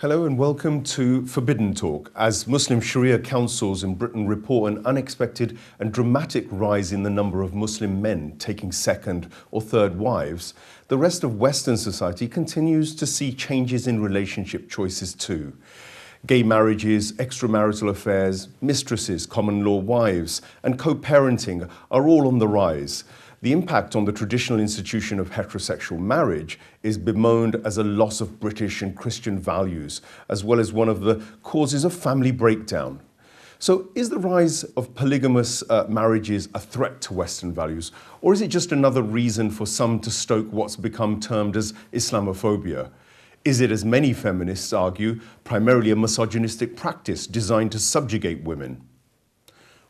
Hello and welcome to Forbidden Talk. As Muslim Sharia councils in Britain report an unexpected and dramatic rise in the number of Muslim men taking second or third wives, the rest of Western society continues to see changes in relationship choices too. Gay marriages, extramarital affairs, mistresses, common law wives, and co-parenting are all on the rise. The impact on the traditional institution of heterosexual marriage is bemoaned as a loss of British and Christian values, as well as one of the causes of family breakdown. So is the rise of polygamous marriages a threat to Western values, or is it just another reason for some to stoke what's become termed as Islamophobia? Is it, as many feminists argue, primarily a misogynistic practice designed to subjugate women?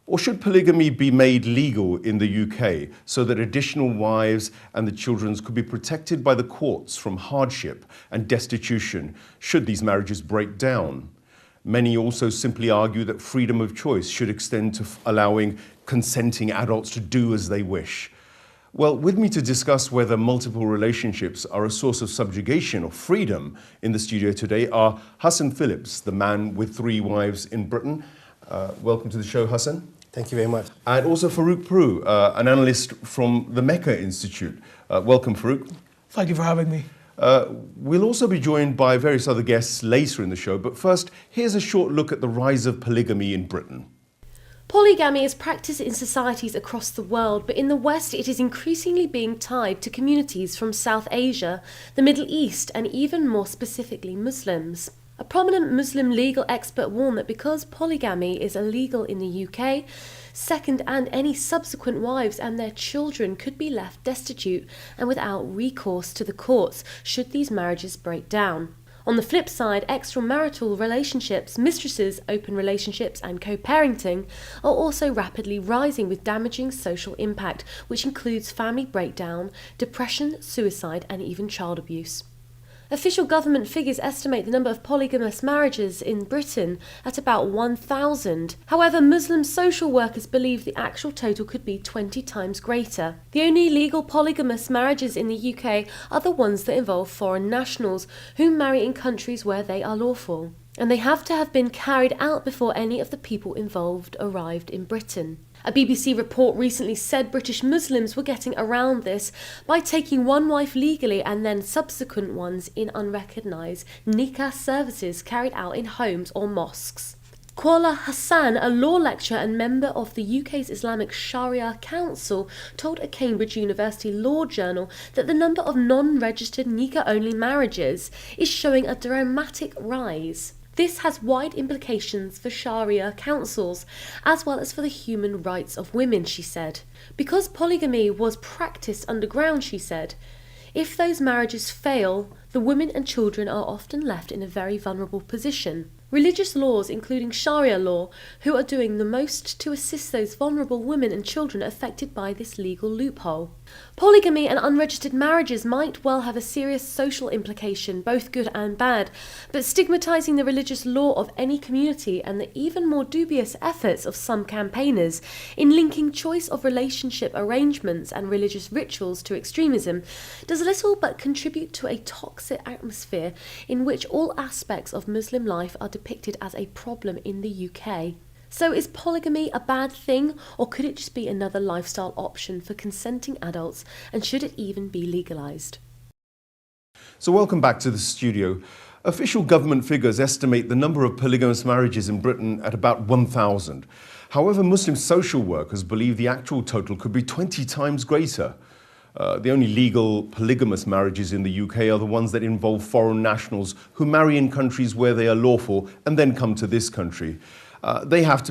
Or should polygamy be made legal in the UK so that additional wives and the children could be protected by the courts from hardship and destitution should these marriages break down? Many also simply argue that freedom of choice should extend to allowing consenting adults to do as they wish. Well, with me to discuss whether multiple relationships are a source of subjugation or freedom in the studio today are Hasan Phillips, the man with 3 wives in Britain. Welcome to the show, Hasan. Thank you very much. And also Farouk Prue, an analyst from the Mecca Institute. Welcome, Farouk. Thank you for having me. We'll also be joined by various other guests later in the show, but first, here's a short look at the rise of polygamy in Britain. Polygamy is practiced in societies across the world, but in the West it is increasingly being tied to communities from South Asia, the Middle East, and even more specifically Muslims. A prominent Muslim legal expert warned that because polygamy is illegal in the UK, second and any subsequent wives and their children could be left destitute and without recourse to the courts should these marriages break down. On the flip side, extramarital relationships, mistresses, open relationships and co-parenting are also rapidly rising with damaging social impact, which includes family breakdown, depression, suicide and even child abuse. Official government figures estimate the number of polygamous marriages in Britain at about 1,000. However, Muslim social workers believe the actual total could be 20 times greater. The only legal polygamous marriages in the UK are the ones that involve foreign nationals who marry in countries where they are lawful, and they have to have been carried out before any of the people involved arrived in Britain. A BBC report recently said British Muslims were getting around this by taking one wife legally and then subsequent ones in unrecognised nikah services carried out in homes or mosques. Qala Hassan, a law lecturer and member of the UK's Islamic Sharia Council, told a Cambridge University law journal that the number of non-registered nikah-only marriages is showing a dramatic rise. This has wide implications for Sharia councils, as well as for the human rights of women, she said. Because polygamy was practiced underground, she said, if those marriages fail, the women and children are often left in a very vulnerable position. Religious laws, including Sharia law, who are doing the most to assist those vulnerable women and children affected by this legal loophole. Polygamy and unregistered marriages might well have a serious social implication, both good and bad, but stigmatising the religious law of any community and the even more dubious efforts of some campaigners in linking choice of relationship arrangements and religious rituals to extremism does little but contribute to a toxic atmosphere in which all aspects of Muslim life are depicted as a problem in the UK. So is polygamy a bad thing, or could it just be another lifestyle option for consenting adults, and should it even be legalised? So welcome back to the studio. Official government figures estimate the number of polygamous marriages in Britain at about 1,000. However, Muslim social workers believe the actual total could be 20 times greater. The only legal polygamous marriages in the UK are the ones that involve foreign nationals who marry in countries where they are lawful and then come to this country. They have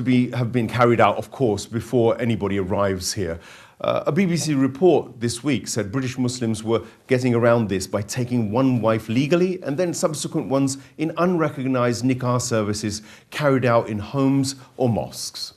been carried out, of course, before anybody arrives here. A BBC report this week said British Muslims were getting around this by taking one wife legally and then subsequent ones in unrecognised nikah services carried out in homes or mosques.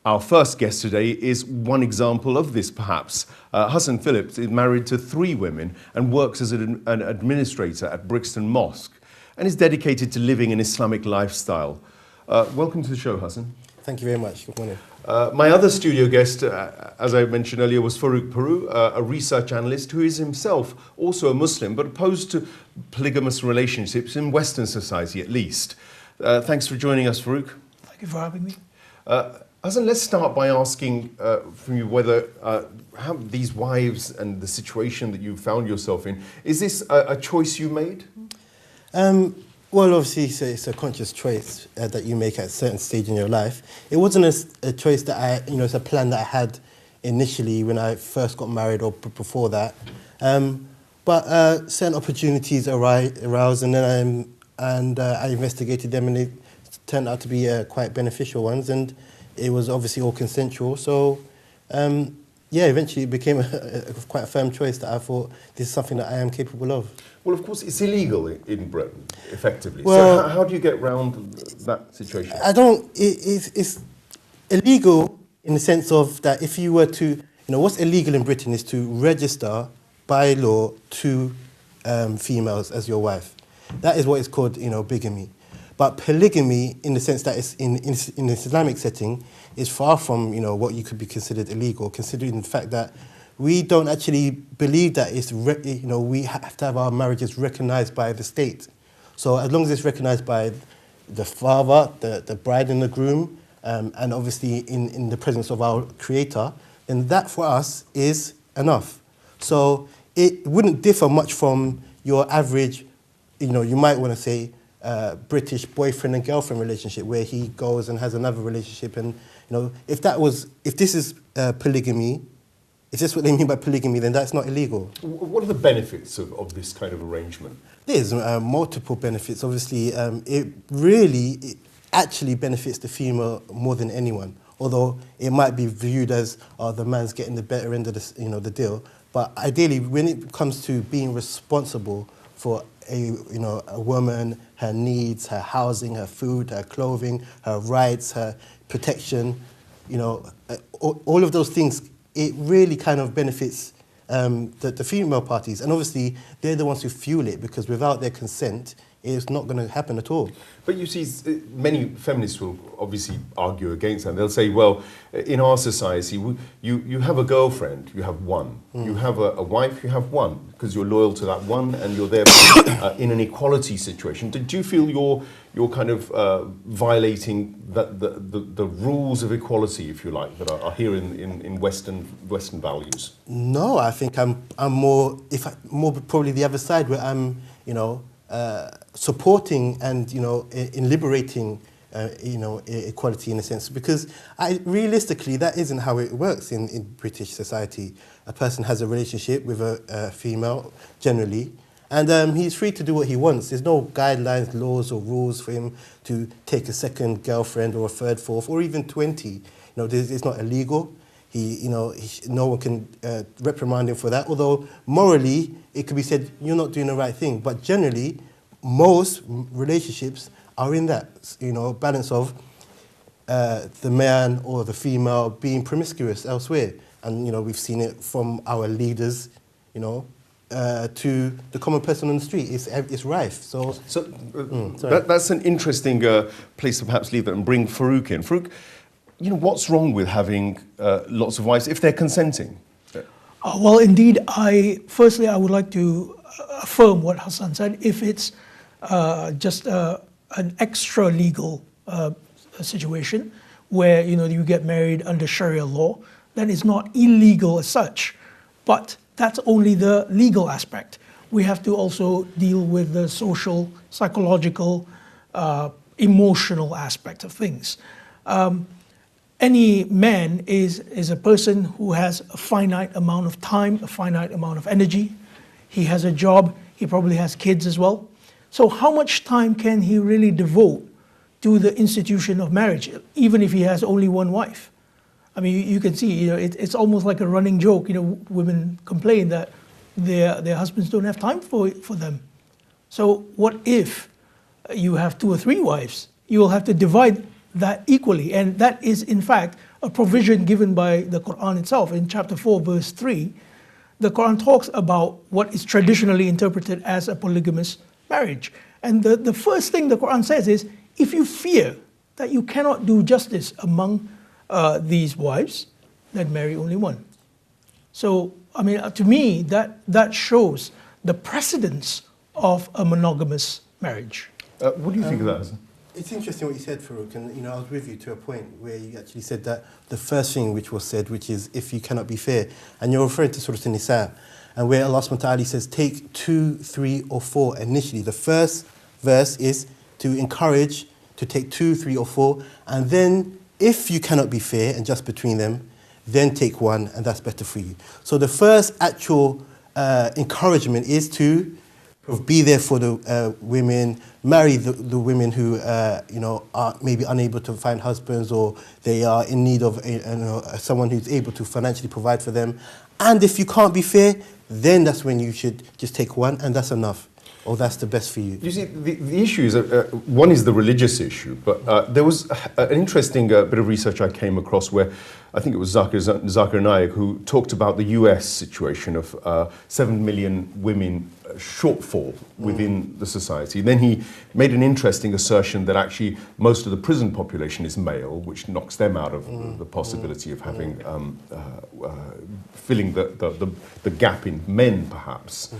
Our first guest today is one example of this, perhaps. Hasan Phillips is married to 3 women and works as an administrator at Brixton Mosque and is dedicated to living an Islamic lifestyle. Welcome to the show, Hasan. Thank you very much. Good morning. My other studio guest, as I mentioned earlier, was Farouk Peru, a research analyst who is himself also a Muslim, but opposed to polygamous relationships in Western society at least. Thanks for joining us, Farouk. Thank you for having me. Hasan, let's start by asking from you whether how these wives and the situation that you found yourself in, is this a choice you made? Well, obviously, it's a conscious choice that you make at a certain stage in your life. It wasn't a choice that it's a plan that I had initially when I first got married or before that. But certain opportunities arose, and then I investigated them, and they turned out to be quite beneficial ones, and it was obviously all consensual. So, eventually it became quite a firm choice that I thought this is something that I am capable of. Well, of course, it's illegal in Britain, effectively. Well, so how do you get around that situation? It's illegal in the sense of that if you were to, what's illegal in Britain is to register by law two females as your wife. That is what is called, bigamy. But polygamy, in the sense that it's in an Islamic setting, is far from, what you could be considered illegal, considering the fact that we don't actually believe that we have to have our marriages recognized by the state. So as long as it's recognized by the father, the bride and the groom, and obviously in the presence of our Creator, then that for us is enough. So it wouldn't differ much from your average, you might want to say, British boyfriend and girlfriend relationship where he goes and has another relationship, and if this is polygamy, if that's what they mean by polygamy, then that's not illegal. What are the benefits of this kind of arrangement? There's multiple benefits. Obviously, it actually benefits the female more than anyone. Although it might be viewed as the man's getting the better end of the deal. But ideally, when it comes to being responsible for a woman, her needs, her housing, her food, her clothing, her rights, her protection, all of those things, it really kind of benefits the female parties. And obviously, they're the ones who fuel it, because without their consent, it's not going to happen at all. But you see, many feminists will obviously argue against that. They'll say, well, in our society, you have a girlfriend, you have one. You have a wife, you have one, because you're loyal to that one, and you're therefore in an equality situation. Do you feel you're kind of violating the rules of equality, if you like, that are here in Western values? No, I think I'm more probably the other side, where I'm supporting and in liberating equality in a sense, because realistically that isn't how it works in British society. A person has a relationship with a female generally, and he's free to do what he wants. There's no guidelines, laws or rules for him to take a second girlfriend or a third, fourth, or even 20. It's not illegal. No one can reprimand him for that, although morally it could be said you're not doing the right thing. But generally, most relationships are in that balance of the man or the female being promiscuous elsewhere, and we've seen it from our leaders, to the common person on the street. It's rife. So that's an interesting place to perhaps leave that and bring Farouk in. Farouk, what's wrong with having lots of wives if they're consenting? Well, indeed, firstly, I would like to affirm what Hasan said. If it's just an extra legal situation where you get married under Sharia law, then it's not illegal as such. But that's only the legal aspect. We have to also deal with the social, psychological, emotional aspect of things. Any man is a person who has a finite amount of time, a finite amount of energy. He has a job, he probably has kids as well. So how much time can he really devote to the institution of marriage, even if he has only one wife? I mean, you can see, it's almost like a running joke. Women complain that their husbands don't have time for them. So what if you have 2 or 3 wives? You will have to divide that equally, and that is in fact a provision given by the Quran itself. In chapter 4, verse 3, the Quran talks about what is traditionally interpreted as a polygamous marriage. And the first thing the Quran says is, if you fear that you cannot do justice among these wives that marry only one. So, I mean, to me, that shows the precedence of a monogamous marriage. What do you think of that, Hasan? It's interesting what you said, Farouk, and I was with you to a point where you actually said that the first thing which was said, which is if you cannot be fair, and you're referring to Surah An-Nisa, and where Allah subhanahu wa ta'ala says take 2, 3 or 4 initially. The first verse is to encourage to take 2, 3 or 4, and then if you cannot be fair and just between them, then take 1, and that's better for you. So the first actual encouragement is to be there for the women, marry the women who are maybe unable to find husbands, or they are in need of someone who's able to financially provide for them. And if you can't be fair, then that's when you should just take 1, and that's enough, or that's the best for you. You see, the issue is, one is the religious issue, but there was an interesting bit of research I came across where I think it was Zakir Naik who talked about the US situation of 7 million women shortfall within the society. Then he made an interesting assertion that actually most of the prison population is male, which knocks them out of the possibility of having filling the gap in men, perhaps.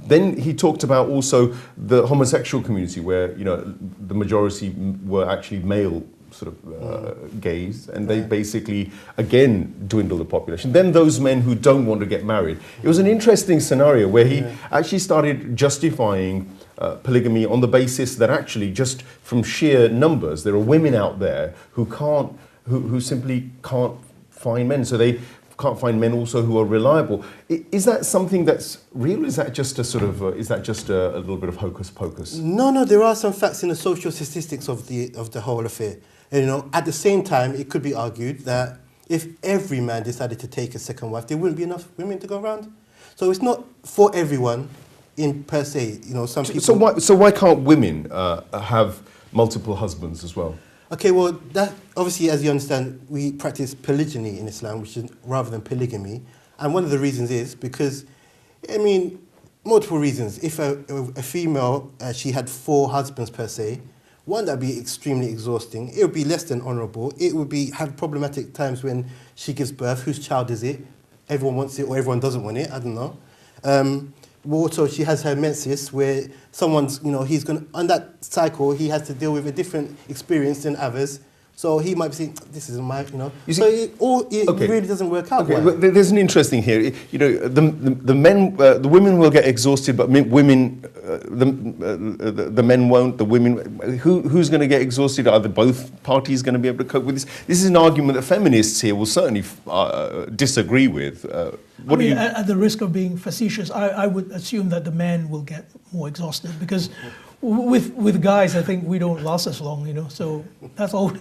Then he talked about also the homosexual community, where the majority were actually male sort of gays, and they basically again dwindle the population. Then those men who don't want to get married. It was an interesting scenario where he actually started justifying polygamy on the basis that actually just from sheer numbers there are women out there who simply can't find men, so they can't find men also who are reliable. Is that something that's real? Is that just a sort of is that just a little bit of hocus pocus? No, there are some facts in the social statistics of the whole affair. And, at the same time, it could be argued that if every man decided to take a second wife, there wouldn't be enough women to go around. So it's not for everyone in per se. Some people. So why can't women have multiple husbands as well? Okay, well, that obviously, as you understand, we practice polygyny in Islam, which is rather than polygamy. And one of the reasons is because, multiple reasons. If a female, she had 4 husbands per se, one, that would be extremely exhausting. It would be less than honourable. It would have problematic times when she gives birth. Whose child is it? Everyone wants it or everyone doesn't want it. I don't know. Also, she has her menses where someone's, he's going to, on that cycle, he has to deal with a different experience than others. So he might be saying, this isn't my, You so see, it really doesn't work out. Okay, but there's an interesting here. The men, the women will get exhausted, but women, the men won't. The women, who's going to get exhausted? Are both parties going to be able to cope with this? This is an argument that feminists here will certainly disagree with. At the risk of being facetious, I would assume that the men will get more exhausted because with guys, I think we don't last as long, so that's all.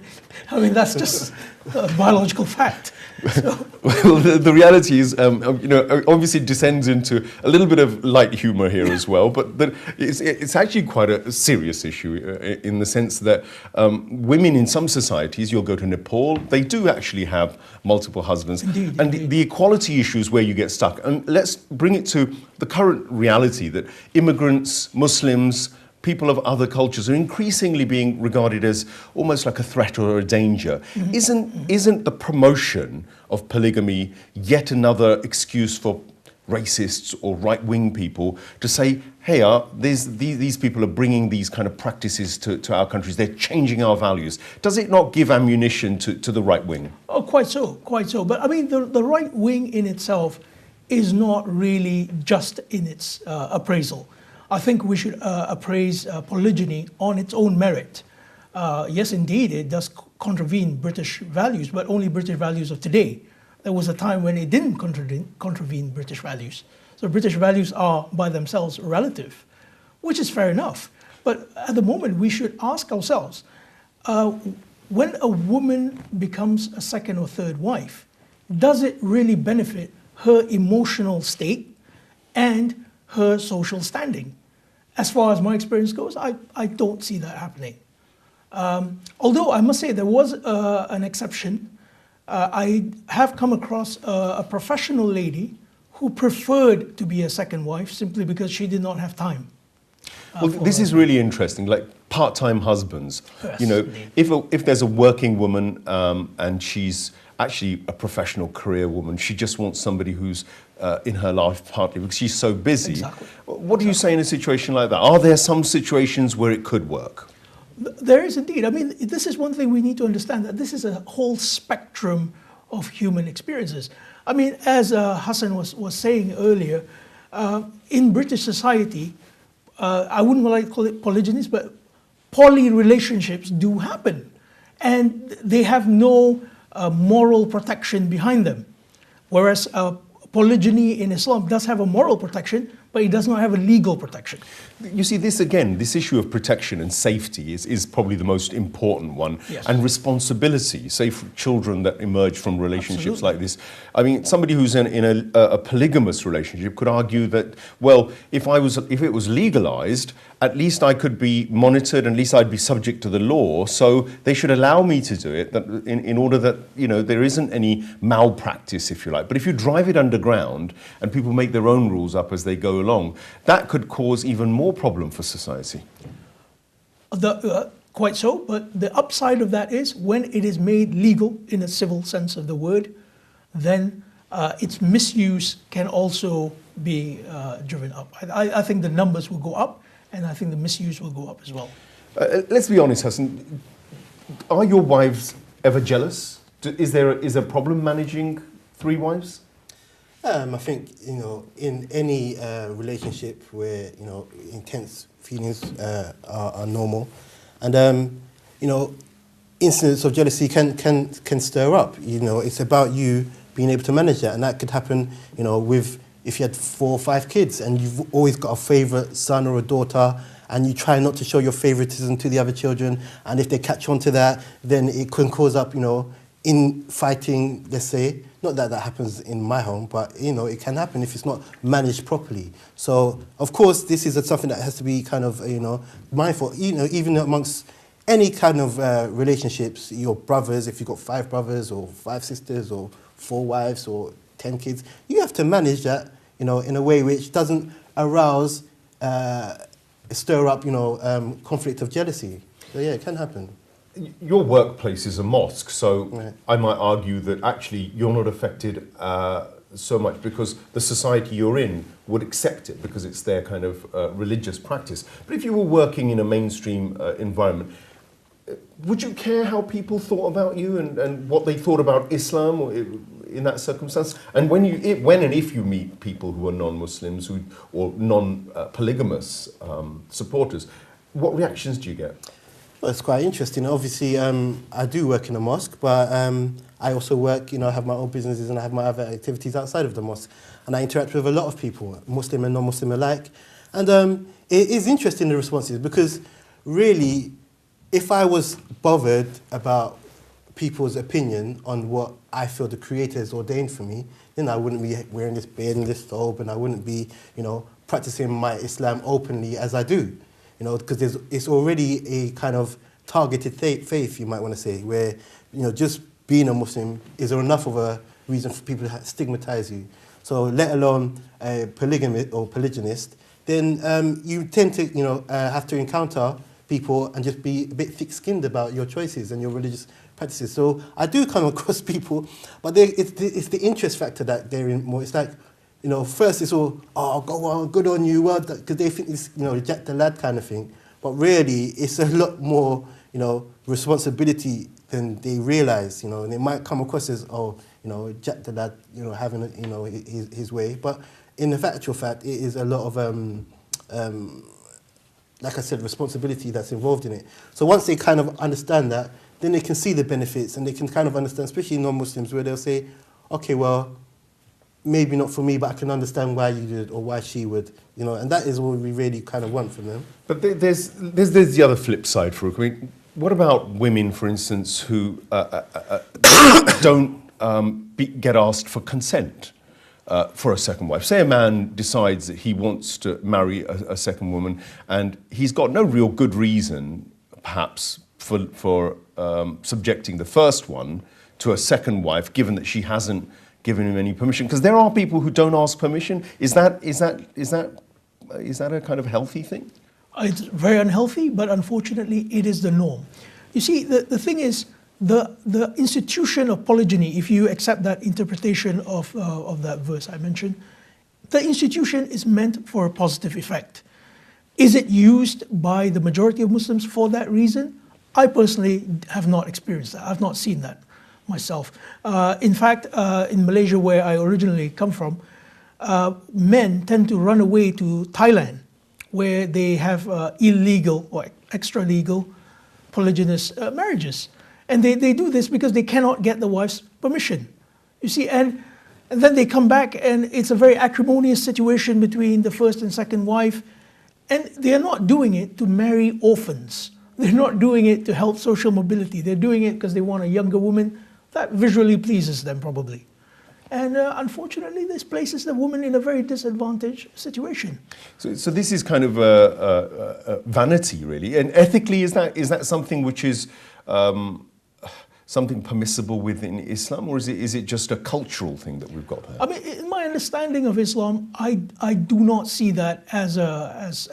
That's just a biological fact. So. Well, the reality is, obviously it descends into a little bit of light humor here as well, but it's actually quite a serious issue in the sense that women in some societies, you'll go to Nepal, they do actually have multiple husbands. Indeed, and indeed. The equality issue is where you get stuck. And let's bring it to the current reality that immigrants, Muslims, people of other cultures are increasingly being regarded as almost like a threat or a danger. Isn't the promotion of polygamy yet another excuse for racists or right-wing people to say, hey, these people are bringing these kind of practices to our countries, they're changing our values. Does it not give ammunition to the right wing? Oh, quite so. But the right wing in itself is not really just in its appraisal. I think we should appraise polygyny on its own merit. Yes, indeed, it does contravene British values, but only British values of today. There was a time when it didn't contravene British values. So British values are by themselves relative, which is fair enough. But at the moment, we should ask ourselves, when a woman becomes a second or third wife, does it really benefit her emotional state and her social standing? As far as my experience goes, I don't see that happening. Although I must say there was an exception. I have come across a professional lady who preferred to be a second wife simply because she did not have time. Well, this is really interesting, like part-time husbands. Yes, You know, indeed. if there's a working woman and she's actually a professional career woman, she just wants somebody who's in her life partly because she's so busy. Exactly. What do you say in a situation like that? Are there some situations where it could work? There is indeed. I mean, this is one thing we need to understand, that this is a whole spectrum of human experiences. I mean, as Hasan was saying earlier, in British society, I wouldn't like to call it polygynous, but poly relationships do happen. And they have no moral protection behind them. Whereas polygyny in Islam does have a moral protection, but it does not have a legal protection. You see, this again, this issue of protection and safety is probably the most important one. Yes. And responsibility, say for children that emerge from relationships Absolutely. like this. I mean, somebody who's in a polygamous relationship could argue that, well, if it was legalized, at least I could be monitored, at least I'd be subject to the law, so they should allow me to do it in order that, you know, there isn't any malpractice, if you like. But if you drive it underground and people make their own rules up as they go along, that could cause even more problem for society. Quite so, but the upside of that is when it is made legal in a civil sense of the word, then its misuse can also be driven up. I think the numbers will go up, and I think the misuse will go up as well. Let's be honest, Hasan. Are your wives ever jealous? Is there a problem managing 3 wives? I think, you know, in any relationship where, you know, intense feelings are normal, and you know, incidents of jealousy can stir up. You know, it's about you being able to manage that, and that could happen, you know, if you had 4 or 5 kids and you've always got a favourite son or a daughter, and you try not to show your favouritism to the other children, and if they catch on to that, then it can cause up, you know, infighting, let's say. Not that that happens in my home, but, you know, it can happen if it's not managed properly. So, of course, this is something that has to be kind of, you know, mindful. You know, even amongst any kind of relationships, your brothers, if you've got 5 brothers or 5 sisters or 4 wives or 10 kids, you have to manage that, you know, in a way which doesn't arouse, stir up, you know, conflict of jealousy. So, yeah, it can happen. Your workplace is a mosque, so Right. I might argue that actually you're not affected so much because the society you're in would accept it because it's their kind of religious practice. But if you were working in a mainstream environment, would you care how people thought about you and what they thought about Islam or in that circumstance? And when and if you meet people who are non-Muslims or non-polygamous supporters, what reactions do you get? Well, it's quite interesting. Obviously, I do work in a mosque, but I also work, you know, I have my own businesses and I have my other activities outside of the mosque. And I interact with a lot of people, Muslim and non-Muslim alike. And it is interesting, the responses, because really, if I was bothered about people's opinion on what I feel the Creator has ordained for me, then I wouldn't be wearing this beard and this thobe, and I wouldn't be, you know, practicing my Islam openly as I do. You know, because it's already a kind of targeted faith, you might want to say, where, you know, just being a Muslim is enough of a reason for people to stigmatize you. So let alone a polygamist or polygynist, then you tend to, you know, have to encounter people and just be a bit thick-skinned about your choices and your religious practices. So I do come across people, but it's the interest factor that they're in more. It's like, you know, first it's all, oh, go on, good on you, well, because they think it's, you know, reject the lad kind of thing. But really, it's a lot more, you know, responsibility than they realise, you know, and it might come across as, oh, you know, reject the lad, you know, having, you know, his way. But in the actual fact, it is a lot of, like I said, responsibility that's involved in it. So once they kind of understand that, then they can see the benefits and they can kind of understand, especially non-Muslims, where they'll say, okay, well, maybe not for me, but I can understand why you did or why she would, you know, and that is what we really kind of want from them. But there's the other flip side, Farouk. I mean, what about women, for instance, who don't get asked for consent for a second wife? Say a man decides that he wants to marry a second woman and he's got no real good reason, perhaps, for subjecting the first one to a second wife, given that she hasn't given him any permission, because there are people who don't ask permission. Is that a kind of healthy thing? It's very unhealthy, but unfortunately it is the norm. You see, the thing is, the institution of polygyny, if you accept that interpretation of that verse I mentioned, the institution is meant for a positive effect. Is it used by the majority of Muslims for that reason? I personally have not experienced that. I've not seen that myself. In fact, in Malaysia, where I originally come from, men tend to run away to Thailand, where they have illegal or extra-legal polygynous marriages. And they do this because they cannot get the wife's permission. You see, and then they come back and it's a very acrimonious situation between the first and second wife. And they are not doing it to marry orphans. They're not doing it to help social mobility. They're doing it because they want a younger woman that visually pleases them, probably. And unfortunately, this places the woman in a very disadvantaged situation. So this is kind of a vanity, really. And ethically, is that something which is something permissible within Islam, or is it just a cultural thing that we've got there? I mean, in my understanding of Islam, I do not see that as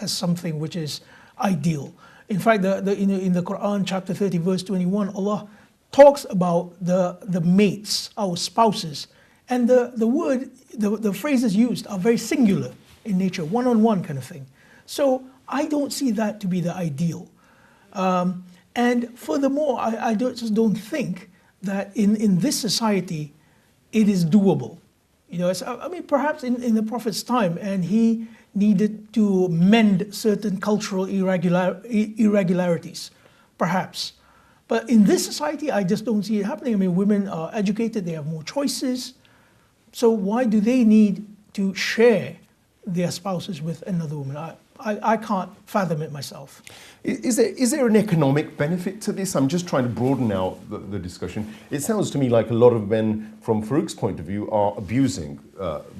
something which is ideal. In fact, in the Quran, chapter 30, verse 21, Allah talks about the mates, our spouses, and the phrases used are very singular in nature, one-on-one kind of thing. So I don't see that to be the ideal. And furthermore, I just don't think that in this society it is doable. You know, I mean, perhaps in the Prophet's time, and he needed to mend certain cultural irregularities, perhaps. But in this society, I just don't see it happening. I mean, women are educated, they have more choices. So why do they need to share their spouses with another woman? I can't fathom it myself. Is there an economic benefit to this? I'm just trying to broaden out the discussion. It sounds to me like a lot of men, from Farouk's point of view, are abusing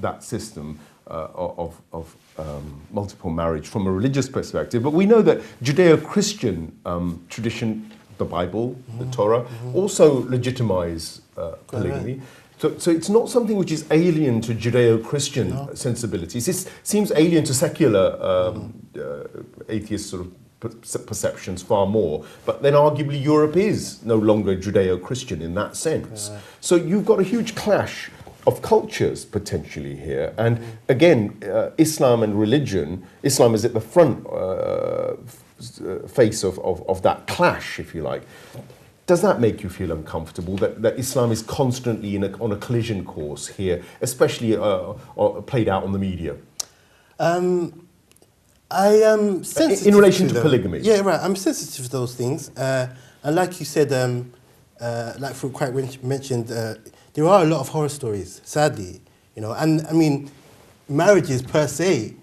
that system of multiple marriage from a religious perspective. But we know that Judeo-Christian tradition, the Bible, the Torah, also legitimize polygamy. So it's not something which is alien to Judeo-Christian sensibilities. It seems alien to secular atheist sort of perceptions far more. But then arguably Europe is no longer Judeo-Christian in that sense. So you've got a huge clash of cultures potentially here. And again, Islam and religion, Islam is at the front face of that clash, if you like. Does that make you feel uncomfortable that Islam is constantly on a collision course here, especially played out on the media? I am sensitive in relation to them. polygamy. Yeah, right. I'm sensitive to those things, and like you said, like Farouk quite mentioned, there are a lot of horror stories, sadly, you know. And I mean, marriages per se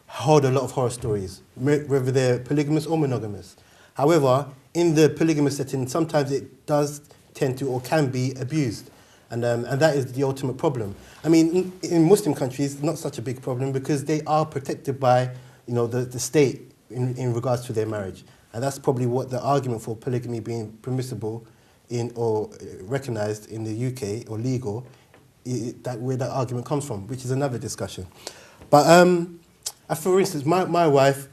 hold a lot of horror stories, whether they're polygamous or monogamous. However, in the polygamous setting, sometimes it does tend to or can be abused, and that is the ultimate problem. I mean, in Muslim countries, not such a big problem because they are protected by, you know, the state in regards to their marriage, and that's probably what the argument for polygamy being permissible in or recognised in the UK or legal, where that argument comes from, which is another discussion. But for instance, my wife,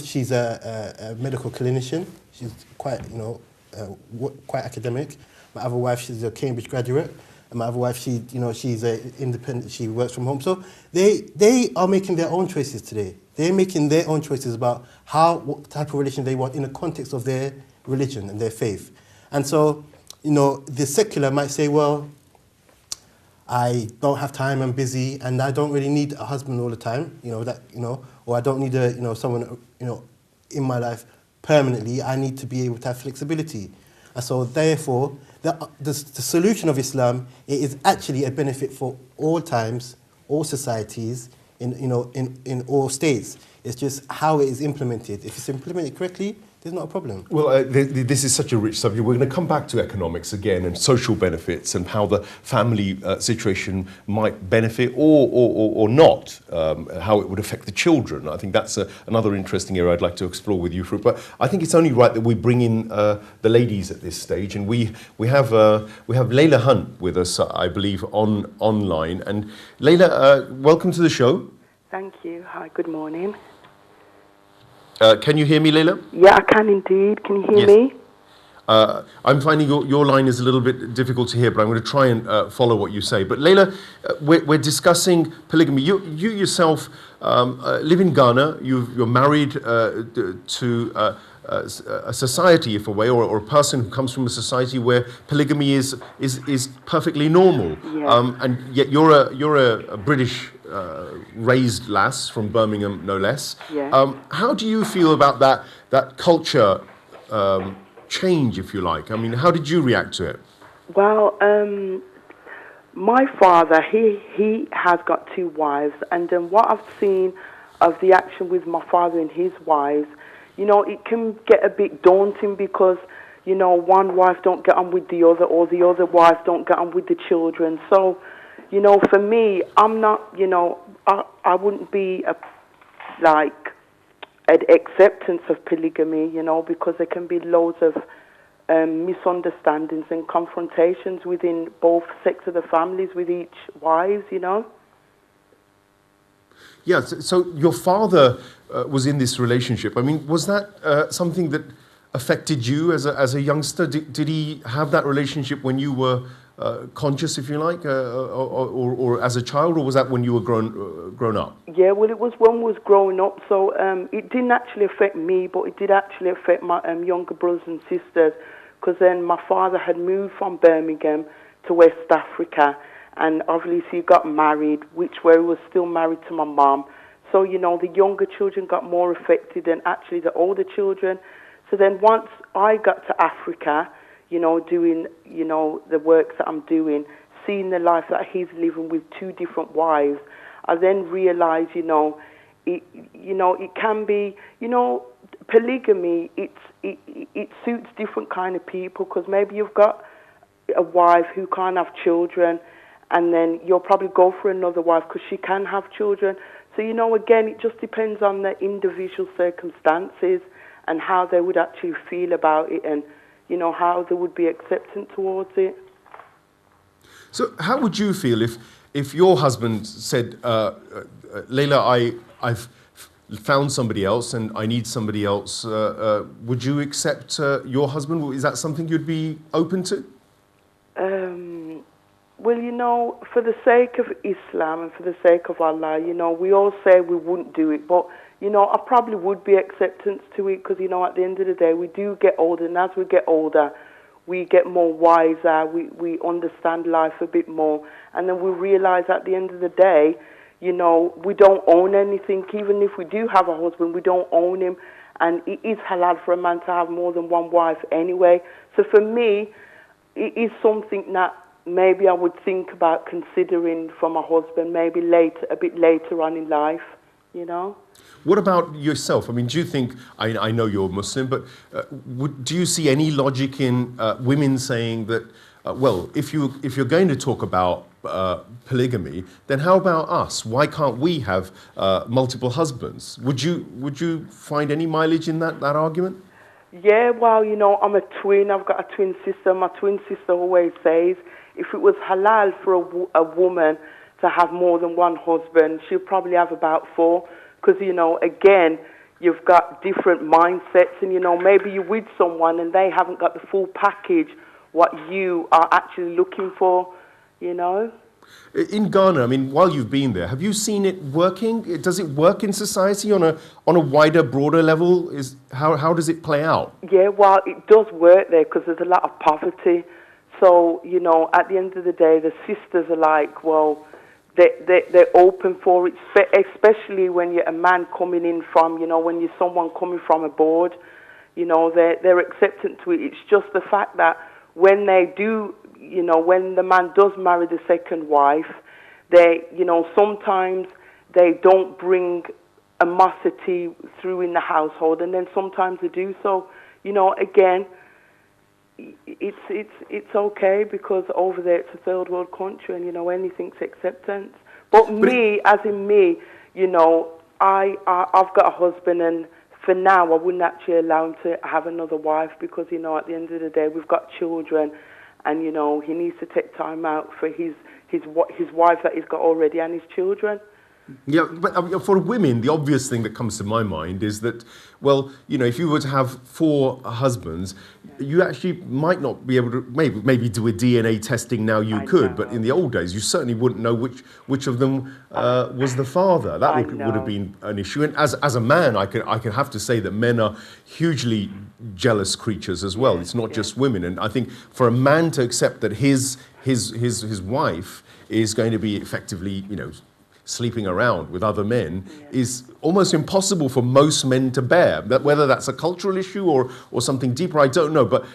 she's a medical clinician. She's quite, you know, quite academic. My other wife, she's a Cambridge graduate. And my other wife, she's independent. She works from home. So they are making their own choices today. They're making their own choices about what type of relation they want in the context of their religion and their faith. And so, you know, the secular might say, well, I don't have time, I'm busy, and I don't really need a husband all the time, or I don't need someone, in my life permanently. I need to be able to have flexibility. And so therefore, the solution of Islam, it is actually a benefit for all times, all societies, in all states. It's just how it is implemented. If it's implemented correctly, there's not a problem. Well, this is such a rich subject. We're going to come back to economics again and social benefits and how the family situation might benefit or not, how it would affect the children. I think that's another interesting area I'd like to explore with you, Farouk. But I think it's only right that we bring in the ladies at this stage, and we have Layla Hunt with us, I believe, online. And Layla, welcome to the show. Thank you. Hi. Good morning. Can you hear me, Leila? Yeah, I can indeed. Can you hear Yes. me? I'm finding your line is a little bit difficult to hear, but I'm going to try and follow what you say. But Leila, we're discussing polygamy. You yourself live in Ghana. You're married to a society, if a way, or a person who comes from a society where polygamy is perfectly normal. Yes. And yet you're a British raised lass from Birmingham, no less. Yeah. How do you feel about that culture? Change, if you like. I mean, how did you react to it? Well, my father, he has got 2 wives, and what I've seen of the action with my father and his wives, it can get a bit daunting because, one wife don't get on with the other, or the other wife don't get on with the children. So, for me, I'm not, I wouldn't be an acceptance of polygamy, because there can be loads of misunderstandings and confrontations within both sets of the families with each wives, Yeah, so your father was in this relationship. I mean, was that something that affected you as a youngster? Did he have that relationship when you were conscious, if you like, or as a child, or was that when you were grown up? Yeah, well, it was when we was growing up, so it didn't actually affect me, but it did actually affect my younger brothers and sisters, because then my father had moved from Birmingham to West Africa, and obviously he got married, where he was still married to my mum. So, the younger children got more affected than actually the older children. So then once I got to Africa, doing, the work that I'm doing, seeing the life that he's living with 2 different wives, I then realised, it can be, polygamy, it suits different kind of people, because maybe you've got a wife who can't have children, and then you'll probably go for another wife because she can have children. So, again, it just depends on the individual circumstances and how they would actually feel about it, and how there would be acceptance towards it. So how would you feel if your husband said, Leila, I've found somebody else and I need somebody else, would you accept your husband? Is that something you'd be open to? Well, for the sake of Islam and for the sake of Allah, we all say we wouldn't do it, but I probably would be acceptance to it, because, at the end of the day, we do get older, and as we get older, we get more wiser, we understand life a bit more, and then we realise at the end of the day, we don't own anything. Even if we do have a husband, we don't own him, and it is halal for a man to have more than 1 wife anyway. So for me, it is something that maybe I would think about considering for my husband, maybe a bit later on in life, What about yourself? I mean, do you think, I know you're Muslim, but do you see any logic in women saying that, well, if you're going to talk about polygamy, then how about us? Why can't we have multiple husbands? Would you find any mileage in that argument? Yeah, well, I'm a twin. I've got a twin sister. My twin sister always says, if it was halal for a woman to have more than 1 husband, she'll probably have about 4. Because, again, you've got different mindsets, and, maybe you're with someone and they haven't got the full package, what you are actually looking for, In Ghana, I mean, while you've been there, have you seen it working? Does it work in society on a wider, broader level? How does it play out? Yeah, well, it does work there because there's a lot of poverty. So, at the end of the day, the sisters are like, well, they're open for it, especially when you're a man coming in from, when you're someone coming from abroad, they're acceptant to it. It's just the fact that when they do, when the man does marry the second wife, they, sometimes they don't bring animosity through in the household, and then sometimes they do. So, again, it's okay, because over there it's a third world country, and anything's acceptance. But me, as in me, I've got a husband, and for now I wouldn't actually allow him to have another wife, because at the end of the day we've got children, and he needs to take time out for his wife that he's got already and his children. Yeah, but for women, the obvious thing that comes to my mind is that, well, you know, if you were to have 4 husbands, you actually might not be able to, maybe do a DNA testing now you could, but in the old days, you certainly wouldn't know which of them was the father. That would have been an issue. And as a man, I could have to say that men are hugely jealous creatures as well. It's not just women. And I think for a man to accept that his wife is going to be effectively, you know, sleeping around with other men is almost impossible for most men to bear. Whether that's a cultural issue or something deeper, I don't know. But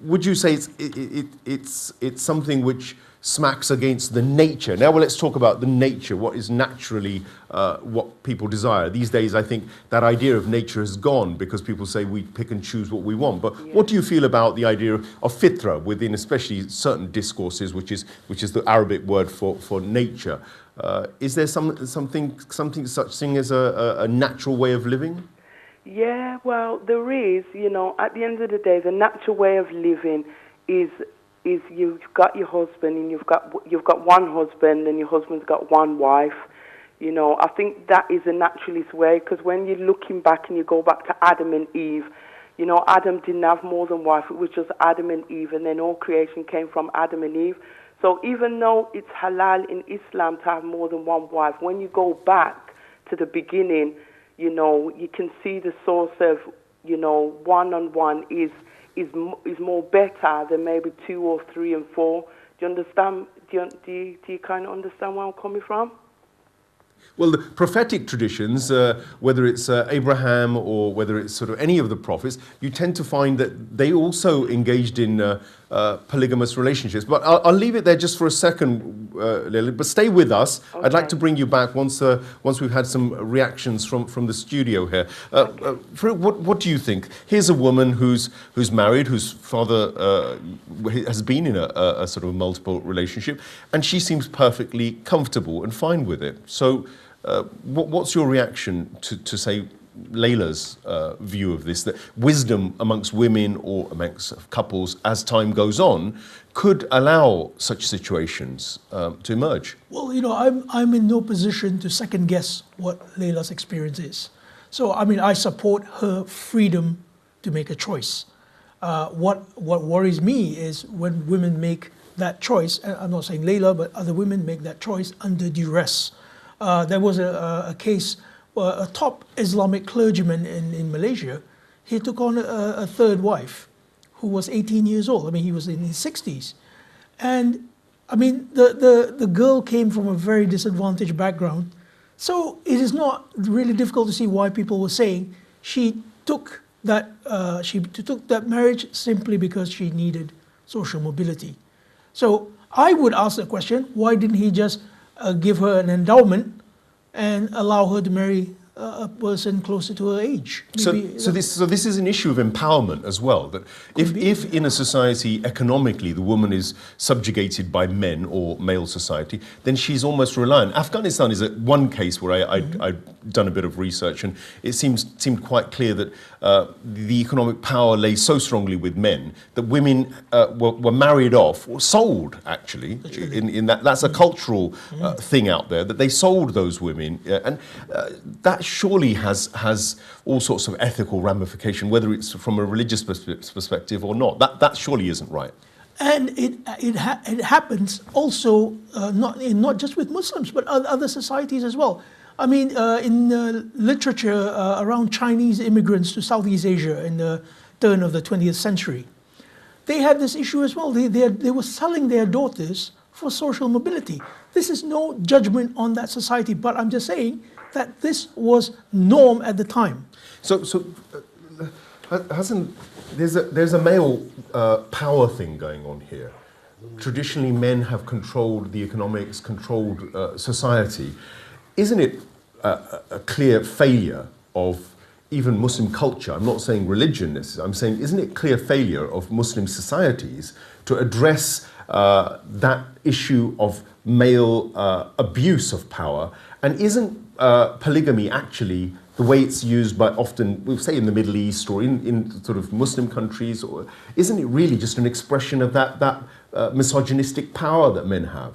would you say it's something which smacks against the nature? Now, well, let's talk about the nature. What is naturally what people desire these days? I think that idea of nature has gone because people say we pick and choose what we want. But what do you feel about the idea of fitra within, especially certain discourses, which is the Arabic word for nature? Is there something such thing as a natural way of living? Yeah, well, there is. You know, at the end of the day, the natural way of living is you've got your husband and you've got one husband and your husband's got one wife. You know, I think that is a naturalist way, because when you're looking back and you go back to Adam and Eve, you know, Adam didn't have more than wife. It was just Adam and Eve, and then all creation came from Adam and Eve. So even though it's halal in Islam to have more than one wife, when you go back to the beginning, you know, you can see the source of, you know, one-on-one is more better than maybe 2 or 3 and 4. Do you understand? Do you kind of understand where I'm coming from? Well, the prophetic traditions, whether it's Abraham or whether it's sort of any of the prophets, you tend to find that they also engaged in polygamous relationships. But I'll leave it there just for a second, Lily, but stay with us. Okay. I'd like to bring you back once we've had some reactions from the studio here. What do you think? Here's a woman who's married, whose father has been in a sort of multiple relationship, and she seems perfectly comfortable and fine with it. So what's your reaction to say, Layla's view of this, that wisdom amongst women or amongst couples as time goes on could allow such situations to emerge? Well, you know, I'm in no position to second guess what Layla's experience is. So, I mean, I support her freedom to make a choice. What worries me is when women make that choice, and I'm not saying Layla, but other women make that choice under duress. There was a case where a top Islamic clergyman in Malaysia, he took on a third wife who was 18 years old. I mean, he was in his 60s. And I mean, the girl came from a very disadvantaged background. So it is not really difficult to see why people were saying she took that marriage simply because she needed social mobility. So I would ask the question, why didn't he just give her an endowment and allow her to marry a person closer to her age? Maybe, so this is an issue of empowerment as well, that if in a society economically the woman is subjugated by men or male society, then she's almost reliant. Afghanistan is one case where I've done a bit of research, and it seemed quite clear that the economic power lay so strongly with men that women were married off or sold, actually. In that's a cultural thing out there, that they sold those women, and that surely has all sorts of ethical ramification, whether it's from a religious perspective or not. That surely isn't right. And it happens also not just with Muslims, but other societies as well. I mean, in literature around Chinese immigrants to Southeast Asia in the turn of the 20th century, they had this issue as well. They were selling their daughters for social mobility. This is no judgment on that society, but I'm just saying that this was norm at the time. So Hasan, there's a male power thing going on here. Traditionally, men have controlled the economics, controlled society. Isn't it a clear failure of even Muslim culture? I'm not saying religion, I'm saying, isn't it clear failure of Muslim societies to address that issue of male abuse of power? And isn't polygamy actually the way it's used by often, we'll say in the Middle East or in sort of Muslim countries, or isn't it really just an expression of that misogynistic power that men have?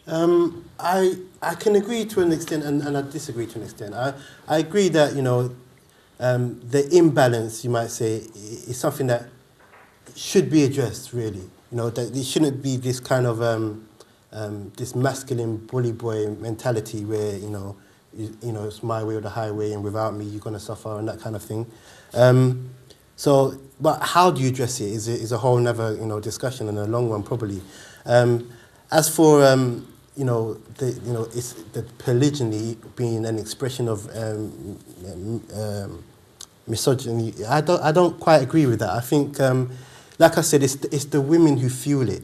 I can agree to an extent, and I disagree to an extent. I agree that, you know, the imbalance, you might say, is something that should be addressed, really. You know, that there shouldn't be this kind of this masculine bully boy mentality where, you know, it's my way or the highway, and without me you're going to suffer, and that kind of thing. But how do you address it is a whole other, you know, discussion, and a long one probably. As for it's the polygyny being an expression of misogyny. I don't quite agree with that. I think, like I said, it's the women who fuel it.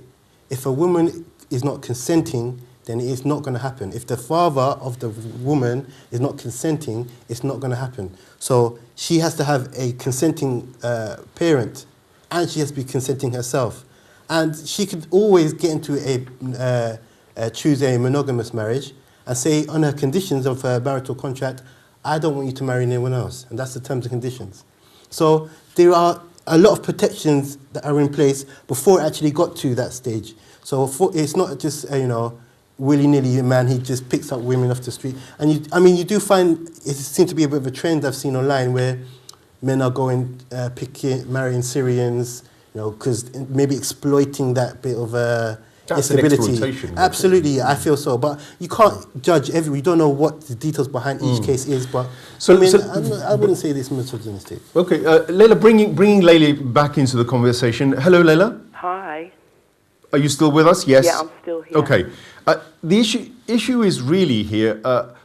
If a woman is not consenting, then it's not going to happen. If the father of the woman is not consenting, it's not going to happen. So she has to have a consenting parent, and she has to be consenting herself. And she could always get into choose a monogamous marriage and say on her conditions of her marital contract, I don't want you to marry anyone else. And that's the terms and conditions. So there are a lot of protections that are in place before it actually got to that stage. So it's not just, willy-nilly a man, he just picks up women off the street. And you do find, it seems to be a bit of a trend I've seen online where men are going, marrying Syrians, because maybe exploiting that bit of instability. An exploitation. Absolutely, I feel so. But you can't judge we don't know what the details behind each case is. But I wouldn't say this misogynistic. Okay, Leila, bringing Leila back into the conversation. Hello, Leila. Hi. Are you still with us? Yes. Yeah, I'm still here. Okay. The issue is really here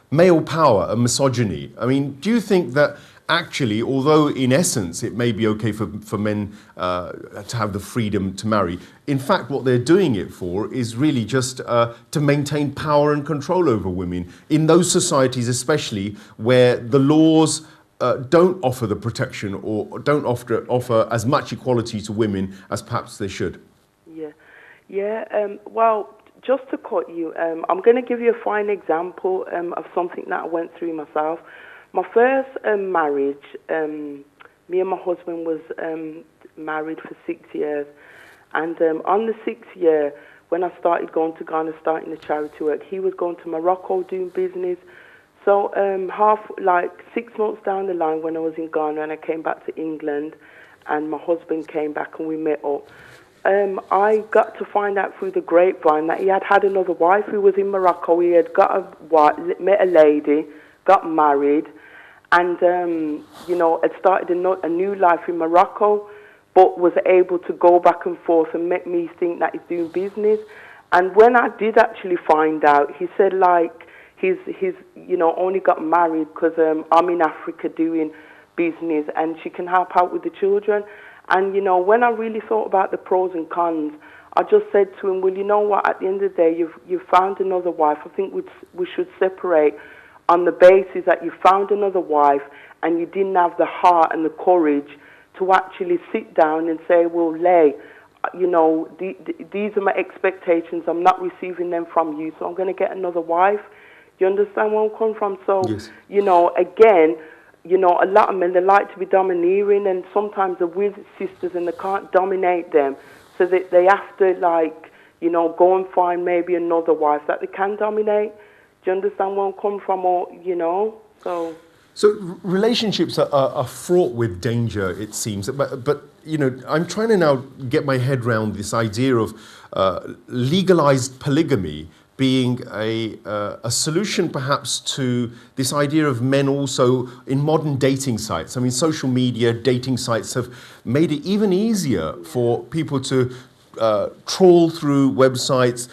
male power and misogyny. I mean, do you think that actually, although in essence it may be okay for men to have the freedom to marry, in fact what they're doing it for is really just to maintain power and control over women in those societies, especially where the laws don't offer the protection or don't offer as much equality to women as perhaps they should? Well, just to cut you, I'm going to give you a fine example of something that I went through myself. My first marriage, me and my husband was married for 6 years. And on the 6th year, when I started going to Ghana, starting the charity work, he was going to Morocco doing business. So 6 months down the line when I was in Ghana and I came back to England and my husband came back and we met up, I got to find out through the grapevine that he had another wife who was in Morocco. He had met a lady, got married, and had started a new life in Morocco, but was able to go back and forth and make me think that he's doing business. And when I did actually find out, he said he's only got married because I'm in Africa doing business and she can help out with the children. And when I really thought about the pros and cons, I just said to him, well, you know what, at the end of the day, you've found another wife. I think we should separate on the basis that you found another wife and you didn't have the heart and the courage to actually sit down and say, well, Lay, these are my expectations. I'm not receiving them from you, so I'm going to get another wife. You understand where I'm coming from? So, yes. Again, a lot of men, they like to be domineering, and sometimes they're with sisters and they can't dominate them. So they have to, go and find maybe another wife that they can dominate. Do you understand where I'm coming from? So relationships are fraught with danger, it seems. But I'm trying to now get my head around this idea of legalized polygamy being a solution perhaps to this idea of men also in modern dating sites. I mean, social media, dating sites have made it even easier for people to trawl through websites.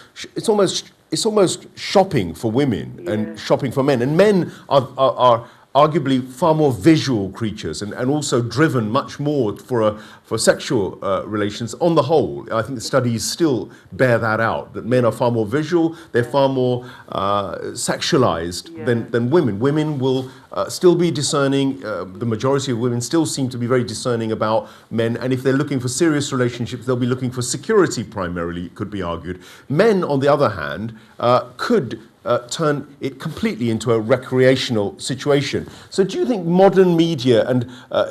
It's almost shopping for women and shopping for men. And men are arguably far more visual creatures and also driven much more for sexual relations on the whole. I think the studies still bear that out, that men are far more visual, they're far more sexualized than women. Women will still be discerning, the majority of women still seem to be very discerning about men, and if they're looking for serious relationships, they'll be looking for security primarily, it could be argued. Men, on the other hand, could turn it completely into a recreational situation. So do you think modern media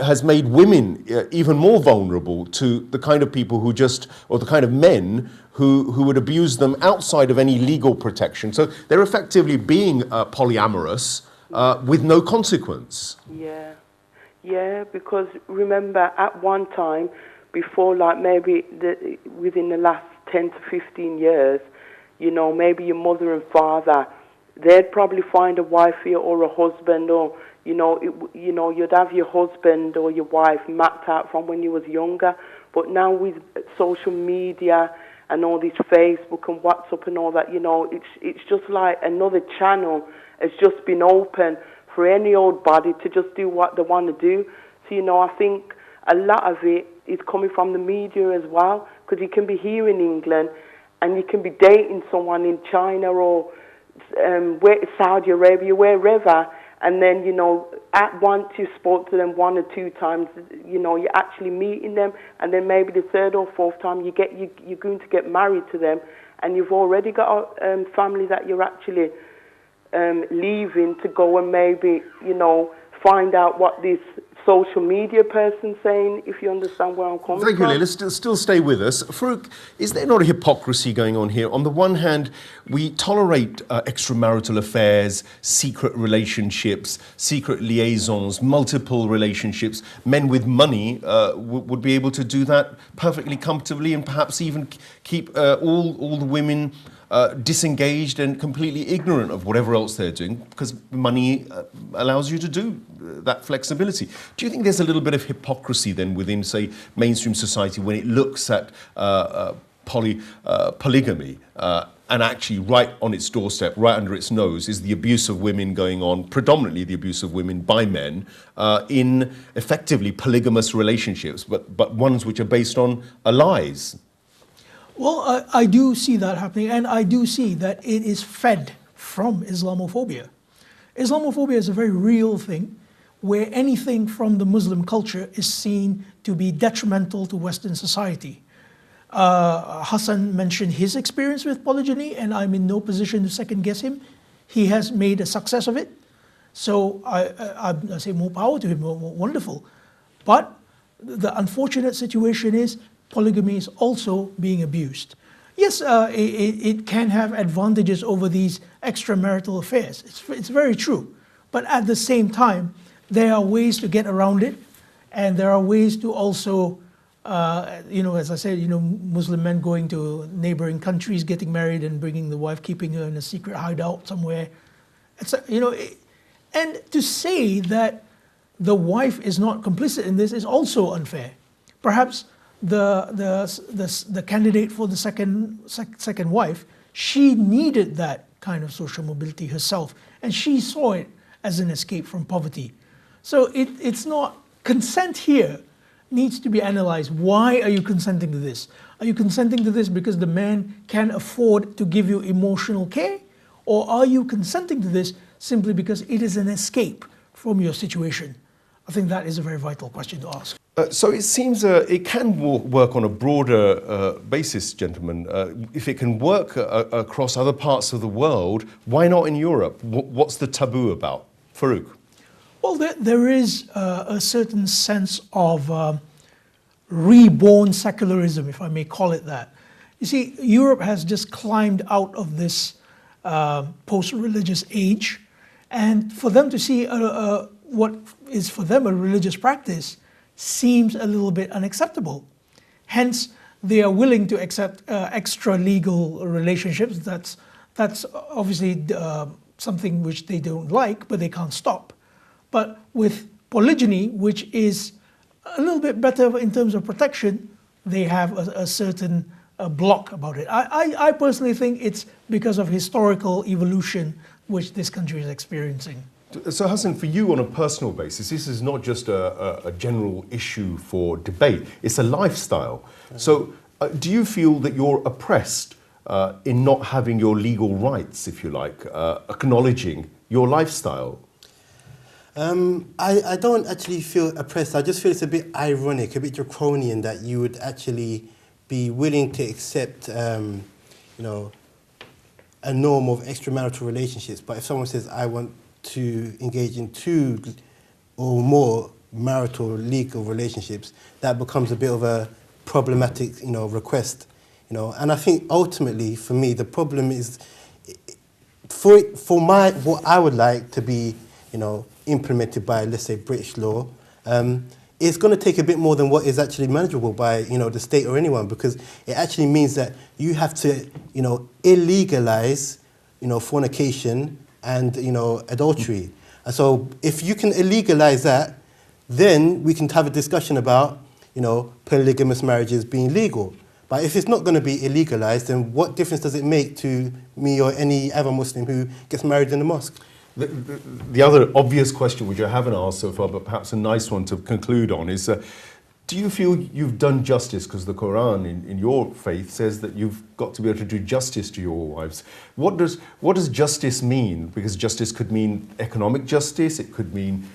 has made women even more vulnerable to the kind of people who or the kind of men who would abuse them outside of any legal protection? So they're effectively being polyamorous with no consequence. Yeah, because remember at one time, before like maybe within the last 10 to 15 years, you know, maybe your mother and father, they'd probably find a wife for you or a husband, or, you know, you'd have your husband or your wife mapped out from when you was younger. But now with social media and all this Facebook and WhatsApp and all that, you know, it's just like another channel has just been open for any old body to just do what they want to do. So, you know, I think a lot of it is coming from the media as well, because you can be here in England and you can be dating someone in China or Saudi Arabia, wherever, and then, you know, at once you spoke to them 1 or 2 times, you know, you're actually meeting them, and then maybe the 3rd or 4th time you're going to get married to them, and you've already got a family that you're actually leaving to go and maybe, you know, find out what this social media person saying, if you understand where I'm coming from. Thank you, Leila. Still stay with us. Farouk, is there not a hypocrisy going on here? On the one hand, we tolerate extramarital affairs, secret relationships, secret liaisons, multiple relationships. Men with money would be able to do that perfectly comfortably and perhaps even keep all the women disengaged and completely ignorant of whatever else they're doing, because money allows you to do that flexibility. Do you think there's a little bit of hypocrisy then within, say, mainstream society when it looks at polygamy and actually right on its doorstep, right under its nose, is the abuse of women going on, predominantly the abuse of women by men, in effectively polygamous relationships, but ones which are based on lies? Well, I do see that happening, and I do see that it is fed from Islamophobia. Islamophobia is a very real thing, where anything from the Muslim culture is seen to be detrimental to Western society. Hasan mentioned his experience with polygyny, and I'm in no position to second guess him. He has made a success of it. So I say more power to him, wonderful. But the unfortunate situation is polygamy is also being abused. Yes, it can have advantages over these extramarital affairs. It's very true. But at the same time, there are ways to get around it, and there are ways to also, you know, as I said, you know, Muslim men going to neighboring countries, getting married and bringing the wife, keeping her in a secret hideout somewhere. It's, you know, and to say that the wife is not complicit in this is also unfair. Perhaps the candidate for the second wife, she needed that kind of social mobility herself, and she saw it as an escape from poverty. So it's not, consent here needs to be analyzed. Why are you consenting to this? Are you consenting to this because the man can afford to give you emotional care? Or are you consenting to this simply because it is an escape from your situation? I think that is a very vital question to ask. So it seems it can work on a broader basis, gentlemen. If it can work across other parts of the world, why not in Europe? What's the taboo about? Farouk? Well, there is a certain sense of reborn secularism, if I may call it that. You see, Europe has just climbed out of this post-religious age, and for them to see what is for them a religious practice seems a little bit unacceptable. Hence, they are willing to accept extra-legal relationships. That's obviously something which they don't like, but they can't stop. But with polygyny, which is a little bit better in terms of protection, they have a certain block about it. I personally think it's because of historical evolution which this country is experiencing. So Hasan, for you on a personal basis, this is not just a general issue for debate, it's a lifestyle. So do you feel that you're oppressed in not having your legal rights, if you like, acknowledging your lifestyle? I don't actually feel oppressed. I just feel it's a bit ironic, a bit draconian that you would actually be willing to accept, you know, a norm of extramarital relationships. But if someone says, I want to engage in 2 or more marital legal relationships, that becomes a bit of a problematic, request. And I think ultimately, for me, the problem is, what I would like to be, implemented by, let's say, British law, it's going to take a bit more than what is actually manageable by, the state or anyone, because it actually means that you have to, illegalize, fornication and, adultery. And so if you can illegalize that, then we can have a discussion about, polygamous marriages being legal. But if it's not going to be illegalized, then what difference does it make to me or any other Muslim who gets married in the mosque? The other obvious question, which I haven't asked so far, but perhaps a nice one to conclude on, is do you feel you've done justice? Because the Quran in your faith says that you've got to be able to do justice to your wives. What does justice mean? Because justice could mean economic justice, it could mean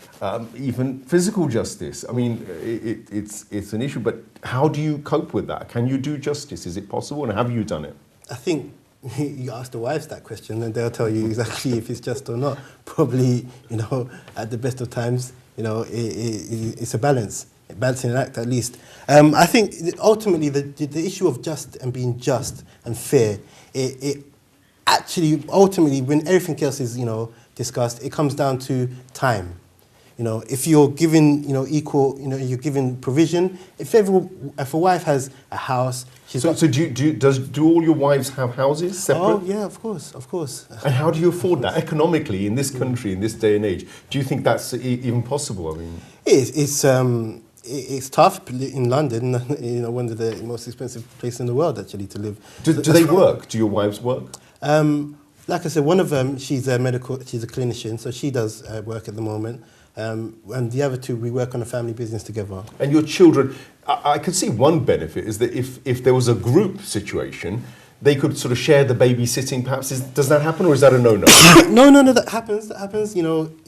even physical justice. I mean, it's an issue, but how do you cope with that? Can you do justice? Is it possible? And have you done it? I think you ask the wives that question and they'll tell you exactly if it's just or not. Probably, at the best of times, it's a balance. Balancing an act, at least. I think ultimately the issue of just and being just and fair, it actually ultimately, when everything else is discussed, it comes down to time. If you're given equal, you're given provision. If a wife has a house, so do all your wives have houses separate? Oh yeah, of course. And how do you afford that economically in this country in this day and age? Do you think that's even possible? I mean, it's tough in London, one of the most expensive places in the world actually to live. Do they work? Do your wives work? Like I said, one of them, she's a clinician, so she does work at the moment. And the other 2, we work on a family business together. And your children, I could see one benefit is that if there was a group situation, they could sort of share the babysitting perhaps. Does that happen, or is that a no-no? No, that happens.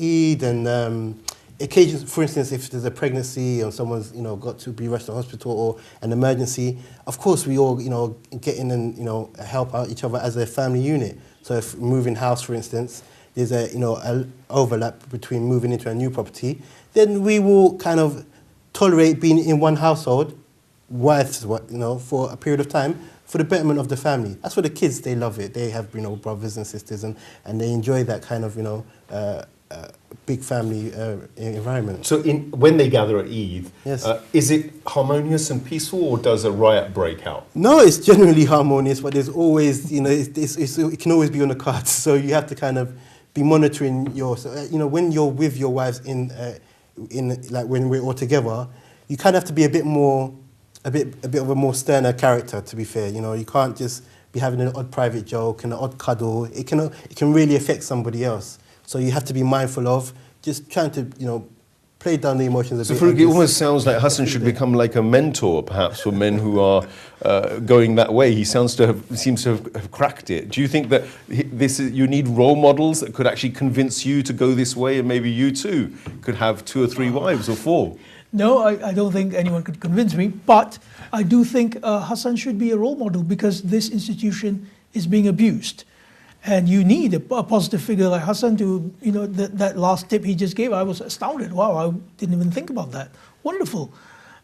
Eid and occasions, for instance, if there's a pregnancy or someone's, got to be rushed to hospital or an emergency, of course we all, get in and, help out each other as a family unit. So if moving house, for instance, there's a overlap between moving into a new property, then we will kind of tolerate being in one household, wives, for a period of time, for the betterment of the family. That's for the kids, they love it. They have, brothers and sisters, and they enjoy that kind of, big family environment. So when they gather at Eid, yes. Is it harmonious and peaceful, or does a riot break out? No, it's generally harmonious, but there's always, it can always be on the cards. So you have to kind of be monitoring when you're with your wives in like when we're all together, you kind of have to be a bit of a more sterner character, to be fair. You can't just be having an odd private joke and an odd cuddle. It can really affect somebody else. So you have to be mindful of just trying to, play down the emotions a bit. So it almost sounds like Hasan should become like a mentor, perhaps, for men who are going that way. He seems to have cracked it. Do you think that you need role models that could actually convince you to go this way, and maybe you too could have 2 or 3 wives or 4? No, I don't think anyone could convince me, but I do think Hasan should be a role model, because this institution is being abused. And you need a positive figure like Hasan to, that last tip he just gave, I was astounded. Wow, I didn't even think about that. Wonderful.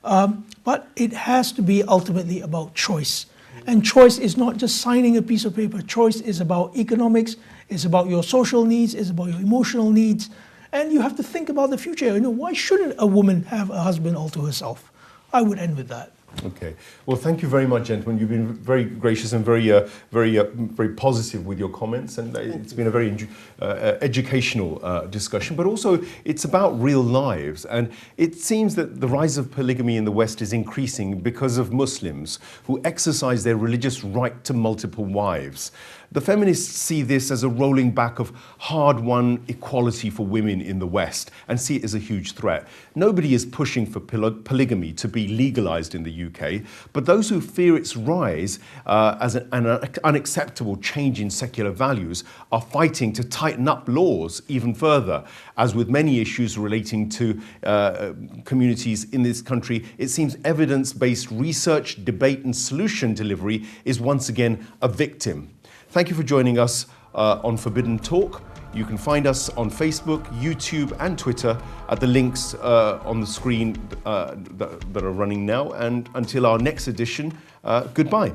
But it has to be ultimately about choice. And choice is not just signing a piece of paper. Choice is about economics, it's about your social needs, it's about your emotional needs. And you have to think about the future. Why shouldn't a woman have a husband all to herself? I would end with that. Okay. Well, thank you very much, gentlemen. You've been very gracious and very positive with your comments, and it's been a very educational discussion. But also, it's about real lives, and it seems that the rise of polygamy in the West is increasing because of Muslims who exercise their religious right to multiple wives. The feminists see this as a rolling back of hard-won equality for women in the West and see it as a huge threat. Nobody is pushing for polygamy to be legalized in the UK, but those who fear its rise as an unacceptable change in secular values are fighting to tighten up laws even further. As with many issues relating to communities in this country, it seems evidence-based research, debate and solution delivery is once again a victim. Thank you for joining us on Forbidden Talk. You can find us on Facebook, YouTube and Twitter at the links on the screen that are running now. And until our next edition, goodbye.